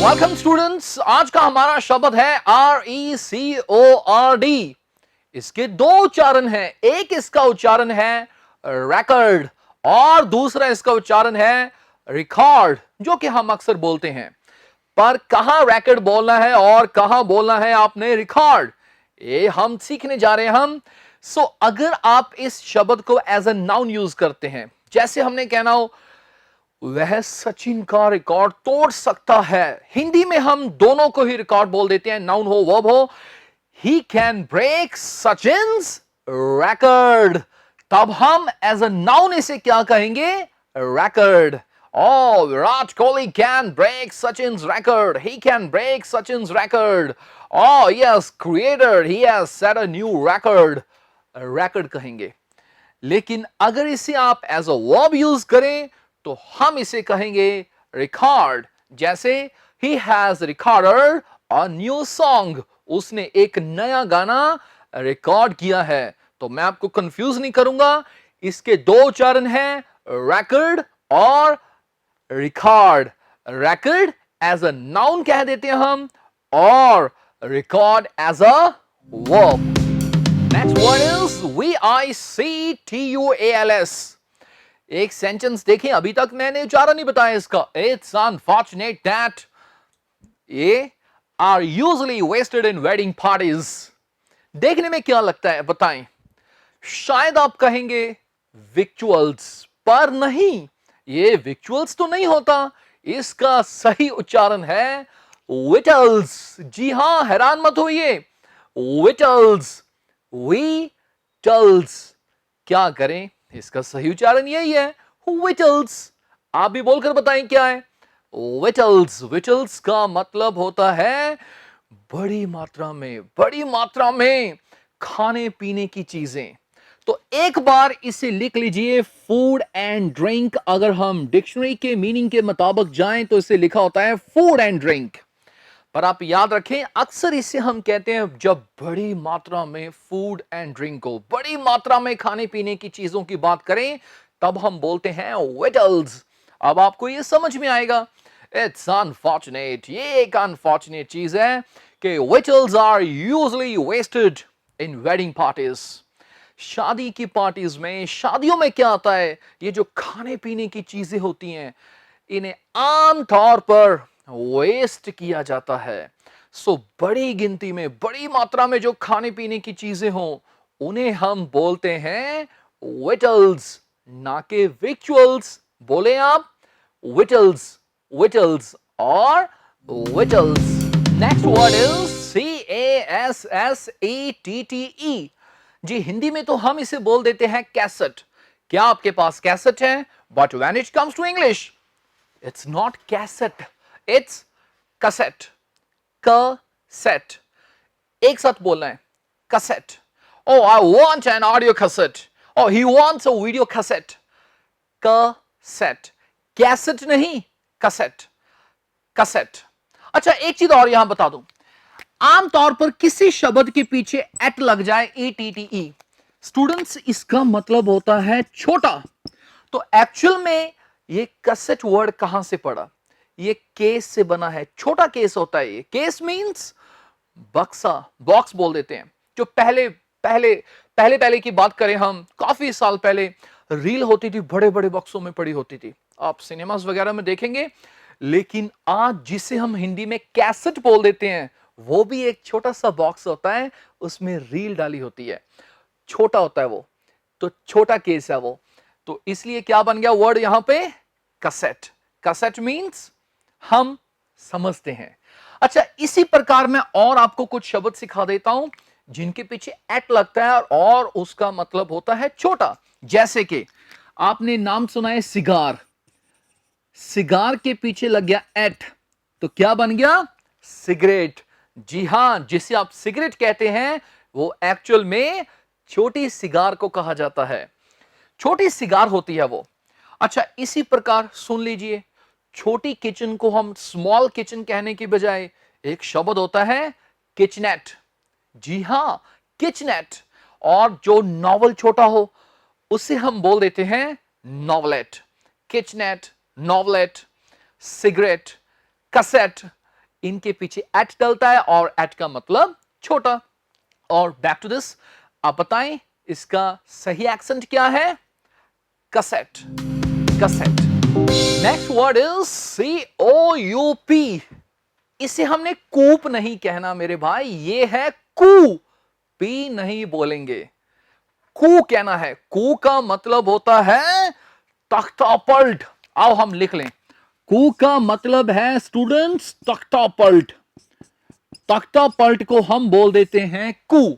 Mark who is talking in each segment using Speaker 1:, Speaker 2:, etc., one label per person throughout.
Speaker 1: Welcome students, आज का हमारा शब्द है RECORD। इसके दो उच्चारण हैं, एक इसका उच्चारण है record और दूसरा इसका उच्चारण है रिकॉर्ड, जो कि हम अक्सर बोलते हैं। पर कहां record बोलना है और कहां बोलना है आपने रिकॉर्ड, ये हम सीखने जा रहे हैं हम। अगर आप इस शब्द को एज अ नाउन यूज करते हैं, जैसे हमने कहना हो वह सचिन का रिकॉर्ड तोड़ सकता है, हिंदी में हम दोनों को ही रिकॉर्ड बोल देते हैं, नाउन हो वर्ब हो। He can break Sachin's record, तब हम एज अ नाउन इसे क्या कहेंगे? record। Oh, Virat Kohli can break Sachin's record. He can break Sachin's record. Oh yes, creator, he has set a new record. record कहेंगे। लेकिन अगर इसे आप एज अ वर्ब यूज करें तो हम इसे कहेंगे रिकॉर्ड। जैसे he has recorded a new song, उसने एक नया गाना रिकॉर्ड किया है। तो मैं आपको कंफ्यूज नहीं करूंगा, इसके दो उच्चारण हैं, record और record. record as a noun कह देते हैं हम और record as a verb. Next word is VICTUALS। एक सेंटेंस देखें, अभी तक मैंने उच्चारण नहीं बताया इसका। It's unfortunate that ये are usually wasted in wedding parties। देखने में क्या लगता है बताएं? शायद आप कहेंगे victuals, पर नहीं, ये victuals तो नहीं होता, इसका सही उच्चारण है victuals। जी हां, हैरान मत होइए, victuals, victuals। क्या करें, इसका सही उच्चारण यही है, victuals। आप भी बोलकर बताएं क्या है victuals। victuals का मतलब होता है बड़ी मात्रा में खाने पीने की चीजें। तो एक बार इसे लिख लीजिए, फूड एंड ड्रिंक। अगर हम डिक्शनरी के मीनिंग के मुताबिक जाएं तो इसे लिखा होता है फूड एंड ड्रिंक। पर आप याद रखें, अक्सर इसे हम कहते हैं जब बड़ी मात्रा में फूड एंड ड्रिंक को, बड़ी मात्रा में खाने पीने की चीजों की बात करें, तब हम बोलते हैं विटल्स। अब आपको ये समझ में आएगा। इट्स अनफॉर्चुनेट, ये एक अनफॉर्चुनेट चीज है कि victuals are usually wasted in wedding parties. शादी की पार्टीज में, शादियों में क्या आता है, ये जो खाने पीने की चीजें होती हैं, इन्हें आमतौर पर वेस्ट किया जाता है। बड़ी गिनती में, बड़ी मात्रा में जो खाने पीने की चीजें हों, उन्हें हम बोलते हैं विटल्स, ना कि विक्चुअल्स। बोले आप विटल्स, विटल्स और victuals. Next word is CASSETTE। जी, हिंदी में तो हम इसे बोल देते हैं कैसेट। क्या आपके पास कैसेट है? But when it comes to English, it's not cassette, it's cassette। cassette, एक साथ बोलना है, cassette। Oh, I want an audio cassette। Oh, he wants a video cassette। cassette, cassette नहीं, cassette, cassette। अच्छा, एक चीज और यहां बता दूं, आमतौर पर किसी शब्द के पीछे एट लग जाए, ETTE, स्टूडेंट्स, इसका मतलब होता है छोटा। तो एक्चुअल में ये कैसेट वर्ड कहां से पड़ा? ये केस से बना है, छोटा केस होता है ये। केस मींस बक्सा, बॉक्स बोल देते हैं। जो पहले पहले पहले पहले की बात करें हम, काफी साल पहले रील होती थी, बड़े बड़े बक्सों में पड़ी होती थी, आप सिनेमास वगैरह में देखेंगे। लेकिन आज जिसे हम हिंदी में कैसेट बोल देते हैं, वो भी एक छोटा सा बॉक्स होता है, उसमें रील डाली होती है, छोटा होता है वो, तो छोटा केस है वो। तो इसलिए क्या बन गया वर्ड यहां पे? कैसेट। कैसेट मींस हम समझते हैं। अच्छा, इसी प्रकार मैं और आपको कुछ शब्द सिखा देता हूं जिनके पीछे एट लगता है और उसका मतलब होता है छोटा। जैसे कि आपने नाम सुना है सिगार, सिगार के पीछे लग गया एट, तो क्या बन गया? सिगरेट। जी हां, जिसे आप सिगरेट कहते हैं वो एक्चुअल में छोटी सिगार को कहा जाता है, छोटी सिगार होती है वो। अच्छा, इसी प्रकार सुन लीजिए, छोटी किचन को हम स्मॉल किचन कहने की बजाय एक शब्द होता है किचनेट। जी हां, किचनेट। और जो नॉवल छोटा हो उसे हम बोल देते हैं नॉवलेट। किचनेट, नॉवलेट, सिगरेट, कैसेट, इनके पीछे एट डलता है और एट का मतलब छोटा। और बैक टू दिस, आप बताएं इसका सही एक्सेंट क्या है? Cassette, cassette. Next word is COUP। इसे हमने कूप नहीं कहना मेरे भाई, ये है कू, पी नहीं बोलेंगे, कू कहना है। कू का मतलब होता है तख्ता पलट। आओ हम लिख लें, कू का मतलब है स्टूडेंट्स तख्ता पलट। तख्ता पलट को हम बोल देते हैं कू।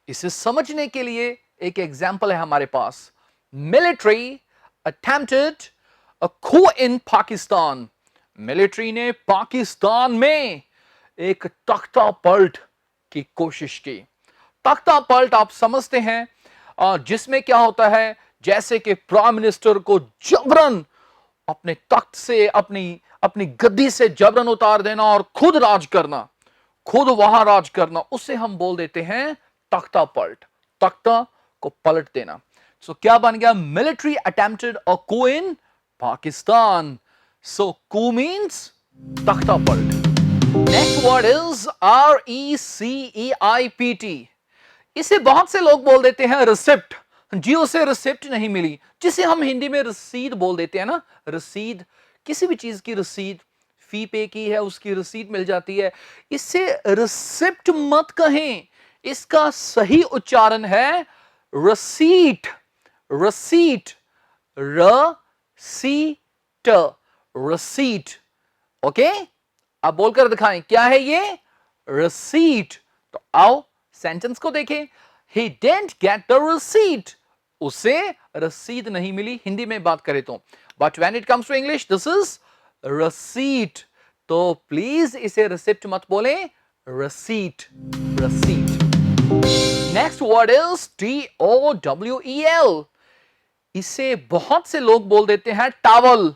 Speaker 1: इसे समझने के लिए एक एग्जाम्पल है हमारे पास। मिलिट्री अटेम्प्टेड अ coup इन पाकिस्तान। मिलिट्री ने पाकिस्तान में एक तख्ता पलट की कोशिश की। तख्ता पलट आप समझते हैं, जिसमें क्या होता है, जैसे कि प्राइम मिनिस्टर को जबरन अपने तख्त से, अपनी अपनी गद्दी से जबरन उतार देना और खुद राज करना, खुद वहां राज करना, उसे हम बोल देते हैं तख्ता पलट, तख्ता को पलट देना। सो क्या बन गया? मिलिट्री अटेम्प्टेड अ coup इन पाकिस्तान। सो coup मीन्स तख्ता पलट। Next word is RECEIPT। इसे बहुत से लोग बोल देते हैं रिसिप्ट। जी, उसे रिसिप्ट नहीं मिली, जिसे हम हिंदी में रसीद बोल देते हैं ना। रसीद, किसी भी चीज की रसीद, फी पे की है उसकी रसीद मिल जाती है। इसे रिसिप्ट मत कहें, इसका सही उच्चारण है receipt, receipt, receipt, receipt. Okay, अब बोलकर दिखाएं क्या है ये? रसीट। तो आओ सेंटेंस को देखें। He didn't get the receipt. उसे रसीद नहीं मिली, हिंदी में बात करें तो। But when it comes to English, this is receipt. तो प्लीज इसे रिसिप्ट मत बोलें, receipt, receipt. Next word is TOWEL। इसे बहुत से लोग बोल देते हैं टावल।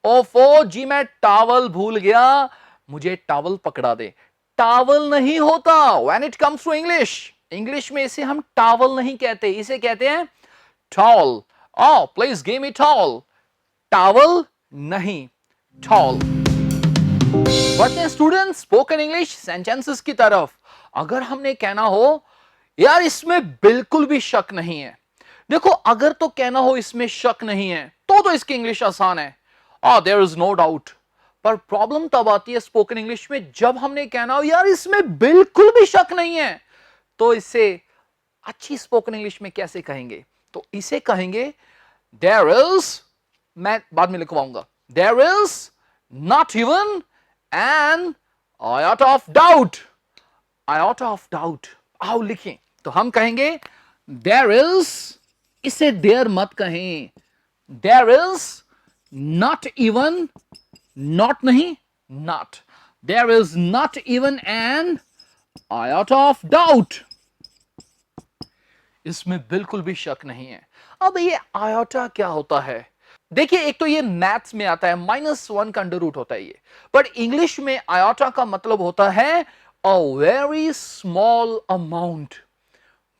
Speaker 1: ओफो जी, मैं टावल भूल गया, मुझे टावल पकड़ा दे। टावल नहीं होता when it comes to English. English में इसे हम टावल नहीं कहते, इसे कहते हैं towel. Oh please give me towel. Towel नहीं, टॉल। बढ़ते स्टूडेंट स्पोकन इंग्लिश सेंटेंसेस की तरफ। अगर हमने कहना हो यार इसमें बिल्कुल भी शक नहीं है, देखो अगर तो कहना हो इसमें शक नहीं है तो इसकी इंग्लिश आसान है, देयर इज नो डाउट। पर प्रॉब्लम तब आती है स्पोकन इंग्लिश में जब हमने कहना हो यार इसमें बिल्कुल भी शक नहीं है, तो इसे अच्छी स्पोकन इंग्लिश में कैसे कहेंगे? तो इसे कहेंगे देयर इज, मैं बाद में लिखवाऊंगा, there is not even an iota of doubt. Iota of doubt, आओ लिखें। तो हम कहेंगे देयर इज, इसे देयर मत कहें, there is not even, not नहीं, not, there is not even an iota of doubt. इसमें बिल्कुल भी शक नहीं है। अब ये आयोटा क्या होता है? देखिए, एक तो ये मैथ्स में आता है, -1 का अंडर रूट होता है ये, बट इंग्लिश में आयोटा का मतलब होता है अ वेरी स्मॉल अमाउंट।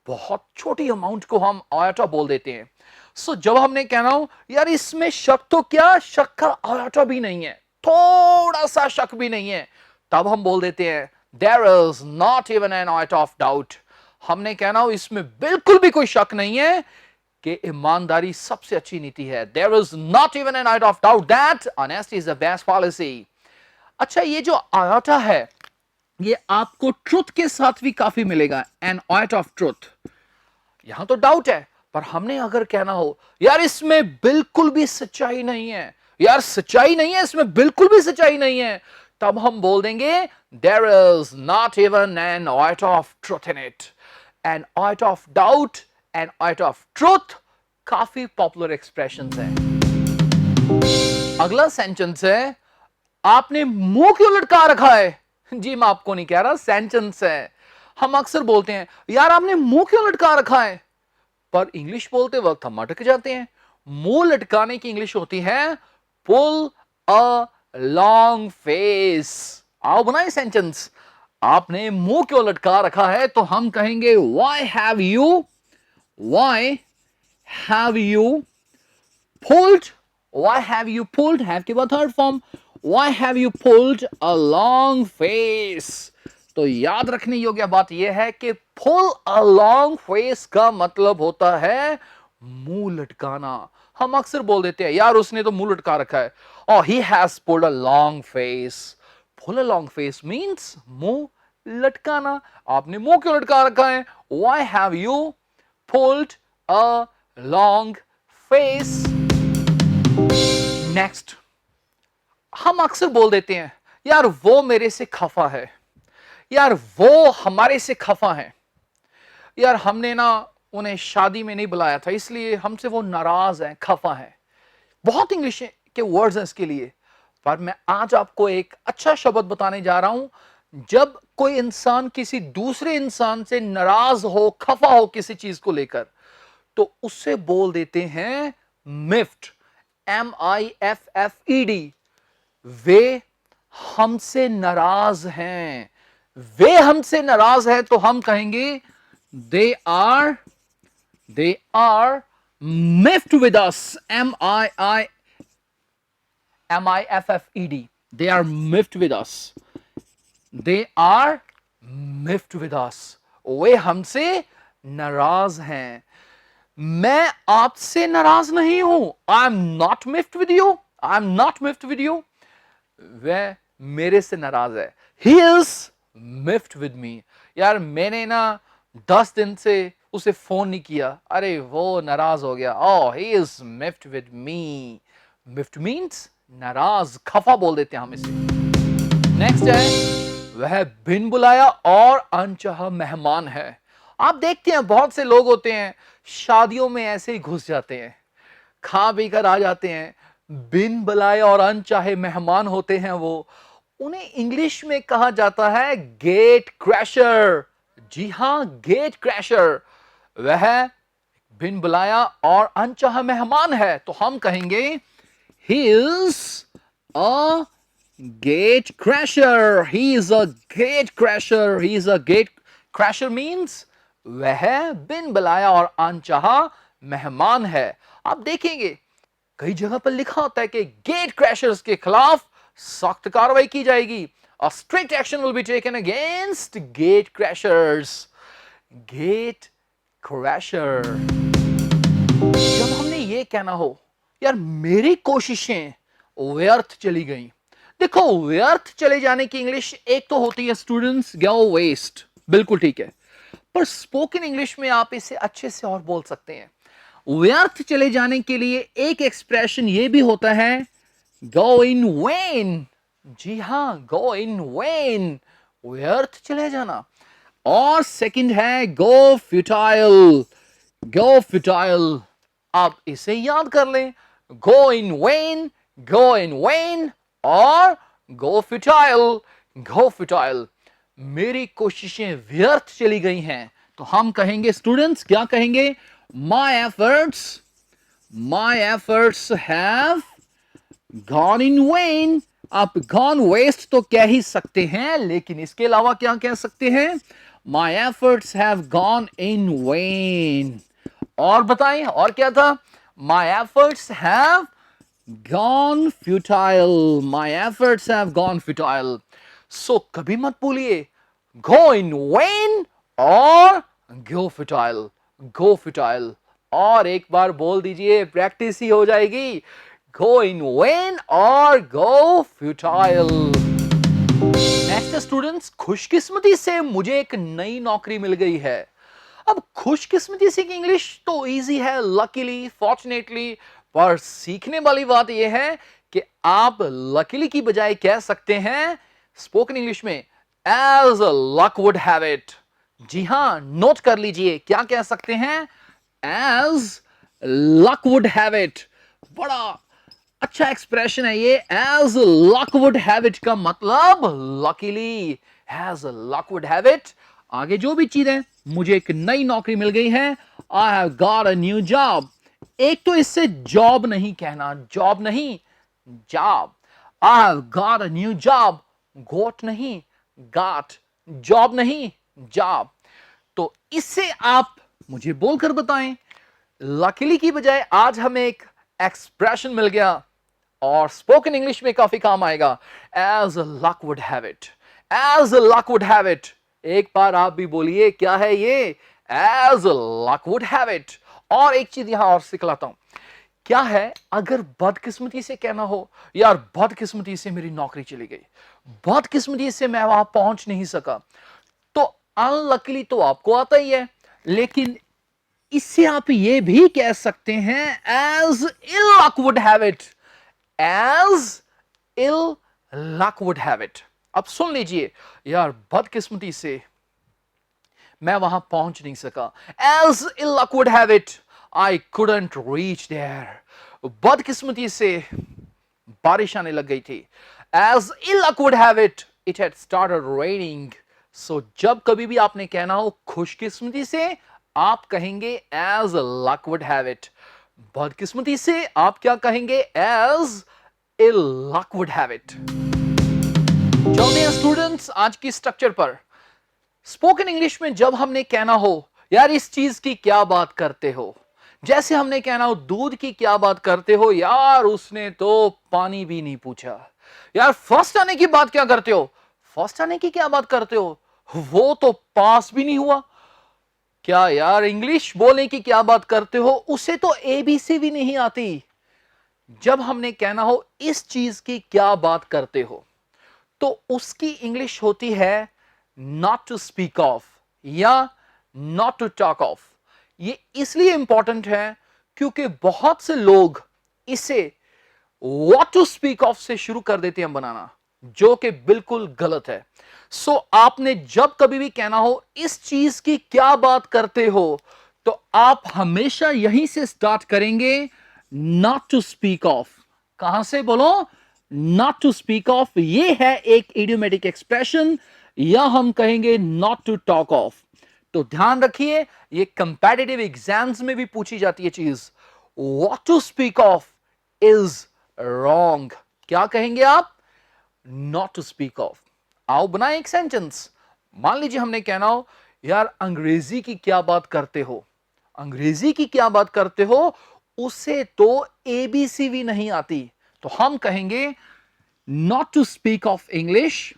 Speaker 1: बहुत छोटी अमाउंट को हम आयोटा बोल देते हैं। सो जब हमने कहना हो यार इसमें शक, तो क्या शक का आयोटा भी नहीं है, थोड़ा सा शक भी नहीं है, तब हम बोल देते हैं there is not even an iota of doubt. हमने कहना हो इसमें बिल्कुल भी कोई शक नहीं है कि ईमानदारी सबसे अच्छी नीति है। There is not even an iota of doubt that honesty is the best policy. अच्छा, ये जो आयोटा है ये आपको ट्रुथ के साथ भी काफी मिलेगा, एन आयोटा ऑफ ट्रुथ। यहां तो डाउट है, पर हमने अगर कहना हो यार इसमें बिल्कुल भी सच्चाई नहीं है, यार सच्चाई नहीं है इसमें, बिल्कुल भी सच्चाई नहीं है, तब हम बोल देंगे there is not even an iota of truth in it. An iota of doubt, an iota of truth काफी पॉपुलर एक्सप्रेशंस हैं। अगला सेंटेंस है आपने मुंह क्यों लटका रखा है? जी मैं आपको नहीं कह रहा, सेंटेंस है। हम अक्सर बोलते हैं यार आपने मुंह क्यों लटका रखा है, पर इंग्लिश बोलते वक्त हम अटक जाते हैं। मुंह लटकाने की इंग्लिश होती है पुल अ लॉन्ग फेस। आओ बनाए सेंटेंस। आपने मुंह क्यों लटका रखा है, तो हम कहेंगे why have you, why have you pulled, why have you pulled, have के बाद third form, Why have you pulled a long face? तो याद रखने योग्य बात यह है कि pull a long face का मतलब होता है मुंह लटकाना। हम अक्सर बोल देते हैं यार उसने तो मुंह लटका रखा है, और he has pulled a long face. Pull a long face means मुंह लटकाना। आपने मुंह क्यों लटका रखा है? Why have you pulled a long face? Next, हम अक्सर बोल देते हैं यार वो मेरे से खफा है, यार वो हमारे से खफा है, यार हमने ना उन्हें शादी में नहीं बुलाया था इसलिए हमसे वो नाराज है, खफा है। बहुत इंग्लिश के वर्ड्स हैं इसके लिए, पर मैं आज आपको एक अच्छा शब्द बताने जा रहा हूं। जब कोई इंसान किसी दूसरे इंसान से नाराज हो, खफा हो किसी चीज को लेकर, तो उससे बोल देते हैं मिफ्ट, MIFFED। वे हमसे नाराज हैं, वे हमसे नाराज हैं, तो हम कहेंगे they are miffed with us, MIFFED, they are miffed with us, they are miffed with us, वे हमसे नाराज हैं। मैं आपसे नाराज नहीं हूं, I am not miffed with you, I am not miffed with you, वह मेरे से नाराज है। ही इज मिफ्ड विद मी, यार मैंने ना 10 दिन से उसे फोन नहीं किया, अरे वो नाराज हो गया, oh he is miffed with me. Miffed means नाराज, खफा बोल देते हैं हम इसे। नेक्स्ट है वह बिन बुलाया और अनचाहा मेहमान है। आप देखते हैं बहुत से लोग होते हैं शादियों में ऐसे ही घुस जाते हैं, खा पी कर आ जाते हैं, बिन बुलाए और अनचाहे मेहमान होते हैं वो। उन्हें इंग्लिश में कहा जाता है गेट क्रैशर। जी हां, गेट क्रैशर। वह बिन बुलाया और अनचाहा मेहमान है, तो हम कहेंगे he is a gate crasher, he is a gate crasher, he is a gate crasher means वह बिन बुलाया और अनचाहा मेहमान है। आप देखेंगे कई जगह पर लिखा होता है कि गेट क्रैशर्स के खिलाफ सख्त कार्रवाई की जाएगी, a strict action will be taken against gate crashers. Gate crasher, जब हमने ये कहना हो यार मेरी कोशिशें व्यर्थ चली गई। देखो व्यर्थ चले जाने की इंग्लिश एक तो होती है स्टूडेंट्स गो वेस्ट, बिल्कुल ठीक है, पर स्पोकन इंग्लिश में आप इसे अच्छे से और बोल सकते हैं। व्यर्थ चले जाने के लिए एक एक्सप्रेशन ये भी होता है गो इन वेन। जी हां, गो इन वेन, व्यर्थ चले जाना। और सेकंड है गो फ्यूटाइल, गो फ्यूटाइल। आप इसे याद कर लें, गो इन वेन, गो इन वेन और गो फ्यूटाइल, गो फ्यूटाइल। मेरी कोशिशें व्यर्थ चली गई हैं, तो हम कहेंगे स्टूडेंट्स, क्या कहेंगे? my efforts have gone in vain। आप gone waste तो कह ही सकते हैं, लेकिन इसके अलावा क्या कह सकते हैं? my efforts have gone in vain। और बताएं और क्या था? my efforts have gone futile, my efforts have gone futile। so कभी मत भूलिए go in vain और go futile, go futile। और एक बार बोल दीजिए, प्रैक्टिस ही हो जाएगी, go in vain और go futile। नेक्स्ट स्टूडेंट्स, खुशकिस्मती से मुझे एक नई नौकरी मिल गई है। अब खुशकिस्मती से की इंग्लिश तो इजी है, लकीली, फॉर्चुनेटली, पर सीखने वाली बात यह है कि आप लकीली की बजाय कह सकते हैं स्पोकन इंग्लिश में as luck would have it. जी हां, नोट कर लीजिए, क्या कह सकते हैं? As luck would have it. बड़ा अच्छा एक्सप्रेशन है ये, as luck would have it का मतलब luckily, as luck would have it. आगे जो भी चीज है, मुझे एक नई नौकरी मिल गई है, I have got a new job. एक तो इससे जॉब नहीं कहना, जॉब नहीं, job. I have got a new job, goat नहीं, गॉट, जॉब नहीं, जॉब। तो इससे आप मुझे बोलकर बताएं, लकीली की बजाय आज हमें एक एक्सप्रेशन मिल गया, और स्पोकन इंग्लिश में काफी काम आएगा। As luck would have it, as luck would have it. एक बार आप भी बोलिए, क्या है ये? As luck would have it. और एक चीज यहां और सिखलाता हूं, क्या है अगर बदकिस्मती से कहना हो, यार बदकिस्मती से मेरी नौकरी चली गई, बदकिस्मती से मैं वहां पहुंच नहीं सका, तो अनलकीली तो आपको आता ही है, लेकिन इससे आप ये भी कह सकते हैं as ill luck would have it, as ill luck would have it. अब सुन लीजिए, यार बदकिस्मती से मैं वहां पहुंच नहीं सका, as ill luck would have it I couldn't reach there. बदकिस्मती से बारिश आने लग गई थी, as ill luck would have it it had started raining. सो जब कभी भी आपने कहना हो खुशकिस्मती से, आप कहेंगे as luck would have it. बदकिस्मती से आप क्या कहेंगे? As ill luck would have it. चलते हैं स्टूडेंट्स आज की स्ट्रक्चर पर। स्पोकन इंग्लिश में जब हमने कहना हो, यार इस चीज की क्या बात करते हो, जैसे हमने कहना हो दूध की क्या बात करते हो, यार उसने तो पानी भी नहीं पूछा। यार फर्स्ट आने की बात क्या करते हो, फर्स्ट आने की क्या बात करते हो, वो तो पास भी नहीं हुआ। क्या यार इंग्लिश बोलने की क्या बात करते हो, उसे तो एबीसी भी नहीं आती। जब हमने कहना हो इस चीज की क्या बात करते हो, तो उसकी इंग्लिश होती है नॉट टू स्पीक ऑफ या नॉट टू टॉक ऑफ। ये इसलिए इंपॉर्टेंट है क्योंकि बहुत से लोग इसे व्हाट टू स्पीक ऑफ से शुरू कर देते हैं बनाना, जो कि बिल्कुल गलत है। सो आपने जब कभी भी कहना हो इस चीज की क्या बात करते हो, तो आप हमेशा यहीं से स्टार्ट करेंगे, नॉट टू स्पीक ऑफ। कहां से बोलो? Not to speak of. ये है एक इडियोमेटिक एक्सप्रेशन, या हम कहेंगे नॉट टू टॉक ऑफ। तो ध्यान रखिए, ये कंपैटिटिव एग्जाम्स में भी पूछी जाती है चीज। What to speak of is wrong. क्या कहेंगे आप? Not to speak of. आओ बनाए एक सेंटेंस। मान लीजिए हमने कहना हो, यार अंग्रेजी की क्या बात करते हो, अंग्रेजी की क्या बात करते हो, उसे तो एबीसी भी नहीं आती। तो हम कहेंगे not to speak of English.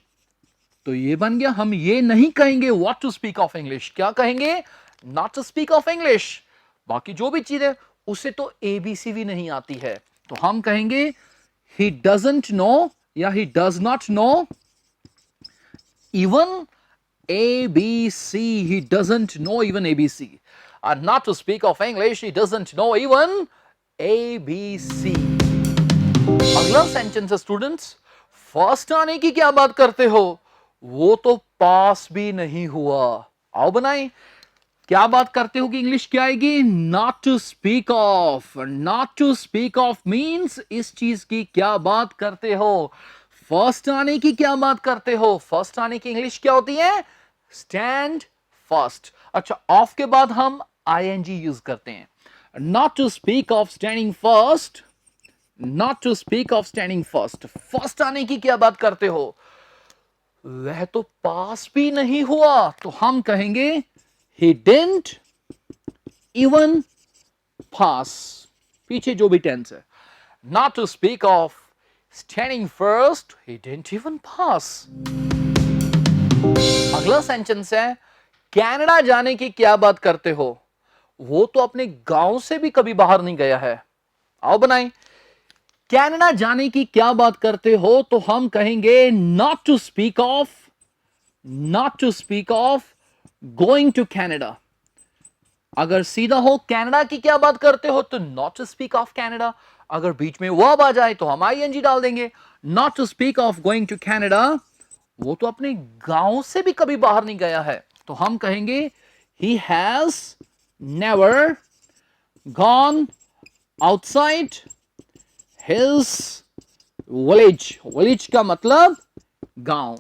Speaker 1: तो ये बन गया, हम ये नहीं कहेंगे what to speak of English, क्या कहेंगे? Not to speak of English. बाकी जो भी चीज है उसे तो एबीसी भी नहीं आती है, तो हम कहेंगे ही डजंट नो या he does not know even ABC. He doesn't know even ABC. And not to speak of English, he doesn't know even ABC. अगला सेंटेंस है स्टूडेंट्स, फर्स्ट आने की क्या बात करते हो, वो तो पास भी नहीं हुआ। आओ बनाए, क्या बात करते हो कि इंग्लिश क्या आएगी? Not to speak of. Not to speak of means इस चीज की क्या बात करते हो। फर्स्ट आने की क्या बात करते हो, फर्स्ट आने की इंग्लिश क्या होती है? Stand first. अच्छा, ऑफ के बाद हम आईएनजी यूज करते हैं। Not to speak of standing first, not to speak of standing first. First आने की क्या बात करते हो, वह तो पास भी नहीं हुआ, तो हम कहेंगे he didn't even pass। पीछे जो भी टेंस है, not to speak of standing first, he didn't even pass। अगला सेंटेंस है, कनाडा जाने की क्या बात करते हो, वो तो अपने गांव से भी कभी बाहर नहीं गया है। आओ बनाएं, कनाडा जाने की क्या बात करते हो, तो हम कहेंगे not to speak of, not to speak of going to Canada. अगर सीधा हो कनाडा की क्या बात करते हो, तो not to speak of Canada. अगर बीच में वर्ब आ जाए तो हम आईएनजी डाल देंगे। Not to speak of going to Canada, वो तो अपने गांव से भी कभी बाहर नहीं गया है, तो हम कहेंगे he has never gone outside his village. Village का मतलब गांव।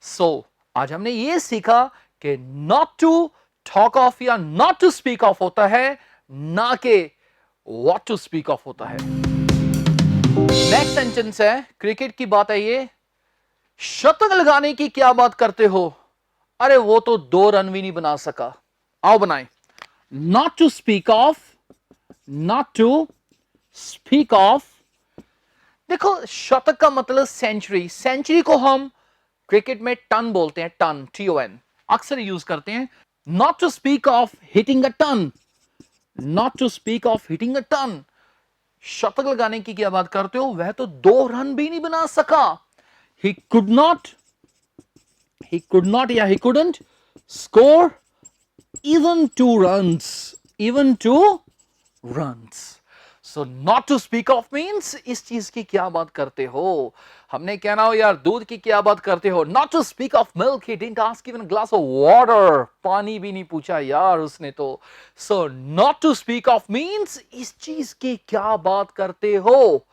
Speaker 1: सो आज हमने ये सीखा कि नॉट टू टॉक ऑफ या नॉट टू स्पीक ऑफ होता है, ना कि व्हाट टू स्पीक ऑफ होता है। नेक्स्ट सेंटेंस है, क्रिकेट की बात है ये, शतक लगाने की क्या बात करते हो, अरे वो तो 2 रन भी नहीं बना सका। आओ बनाए, not to speak of, not to speak of देखो शतक का मतलब सेंचुरी, सेंचुरी को हम क्रिकेट में टन बोलते हैं, टन, TON अक्सर यूज करते हैं। Not to speak of hitting a ton, not to speak of hitting a ton, शतक लगाने की क्या बात करते हो, वह तो 2 रन भी नहीं बना सका। ही कुड नॉट, या he couldn't score even 2 runs, even 2 runs. So not to speak of means इस चीज की क्या बात करते हो, हमने कहना हो यार दूध की क्या बात करते हो, not to speak of milk, he didn't ask even a glass of water, पानी भी नहीं पूछा यार उसने तो। So not to speak of means इस चीज की क्या बात करते हो।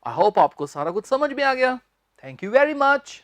Speaker 1: I hope आपको सारा कुछ समझ में आ गया। Thank you very much.